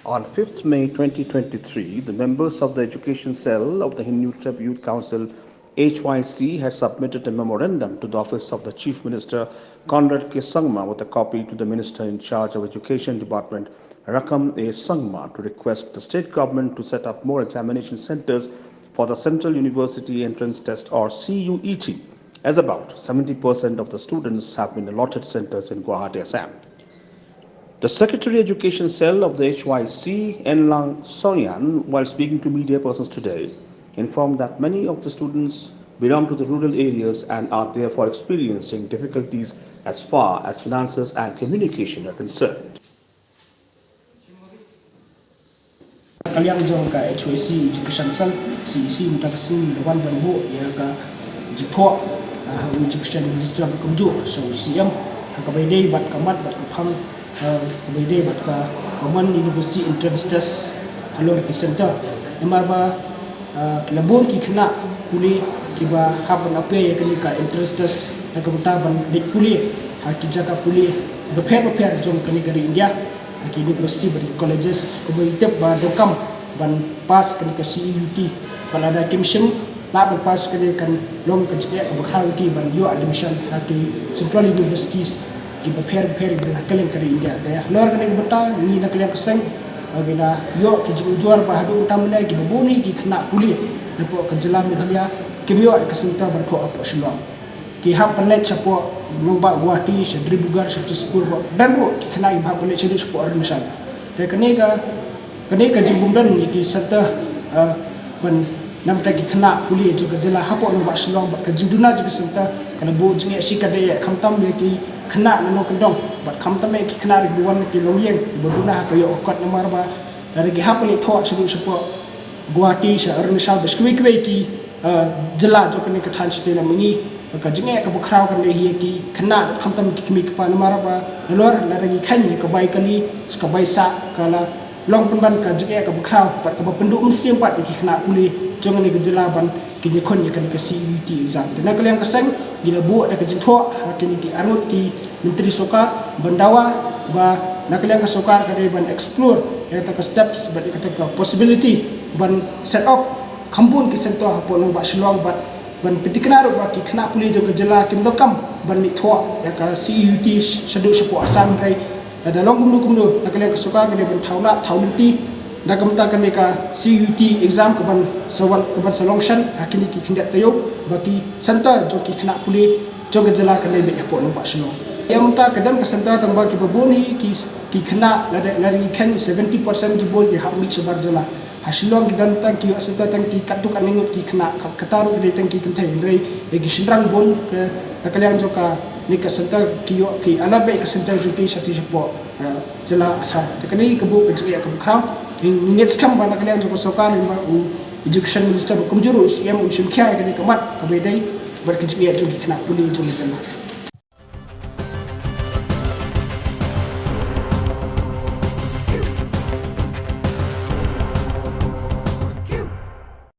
On 5th May 2023, the members of the Education Cell of the Hynniewtrep Youth Council HYC had submitted a memorandum to the office of the Chief Minister Conrad K Sangma with a copy to the Minister in charge of Education Department Rakkam A Sangma to request the state government to set up more examination centers for the Central University Entrance Test or CUET, as about 70% of the students have been allotted centers in Guwahati, Assam. The Secretary Education Cell of the HYC, Enlang Sonyan, while speaking to media persons today, informed that many of the students belong to the rural areas and are therefore experiencing difficulties as far as finances and communication are concerned. Kaliang jong ka HYC Education Cell CEC mutakasing lawan banbo ya ka jipho Education Ministry kumju so CM kabaidai bat kamat bat kaphang kabaidai bat ka Common University Entrance Test allotted center emarba labon ki khna puli kiba haban ape ya ka entrance test ka buta ban dik puli ki jaka puli beper jong kani dari India ki university bari colleges Hynniewtrep ba Rakkam ban pass kan ke CUET ban ada commission la ban pass kan long kan ke Guwahati ban yo admission ki central universities ki beper ban kalen kari India ya lor kan bata ni na kalian keseng agina yo ki juar ba hadu utamana ki babuni ki kena puli depo ke jelam Meghalaya kimyo ke center ban ko apa selong ki hap panet chapo nomba Guwahati sedri bugar setiskur dan ro ki kena ibha panet sedu sepo organisasi te kene ka jimbumdan ki serta ban nam ta ki kena puli juga jela hapo nomba selong ba ka jinduna juga serta kana bo jinge sikade khamtam ye ki kena nano kendong bat khamtam ye ki kena ribuan ki loyeng boduna ka yo okot nomor ba dari ki hap ni thok sedu sepo Guwahati se organisasi beskwi ki jela jo kene ka than site la mengi ka jinge ka bukrau kan lehi ki khna khamtam ki kimi ka namara ba lor la ragi khani ka bai kali ska bai sa kala long pun ka jinge ka bukrau pat ka pendu msiam pat ki khna puli jong ni gejala ban ki ni khon kan ka CUET exam na kalian keseng gila bu ada ka jitho kini ki arut ki menteri soka bandawa ba na kalian ka soka ka ban explore ya ta ka steps ba ka possibility ban set up khambun ki sento hapo long ba shlong bat ban petikaru ba ki khna puli do gejala kim dokam ban ni thwa ya ka CUET shadu sepo Assam rai ada long kumdu na kalian ka soka ka ban thauna thaulti na kamta kan ka CUET exam ka ban sawan ka ban solution hakini ki khindat tayo ba ki santa jo ki khna puli jo gejala ka lebe hapo long ba shlong ya munta kadam ka santa tang ba ki baboni ki khna lari khan 70% ki bol ki hammi sebar jala hasilong dan tangki asata tangki katu kaningut ki kena kataru de tangki kentai ndrei egi sindrang bon ke nakalian joka nika senta ki alabe ke senta juti sati sepo jela Assam tekani kebu ke jia ke kram ingit skam ba nakalian joka sokal ba education minister kumjuru siam unsim kya ke kemat ke bedai berkejia juki kena puli jula jela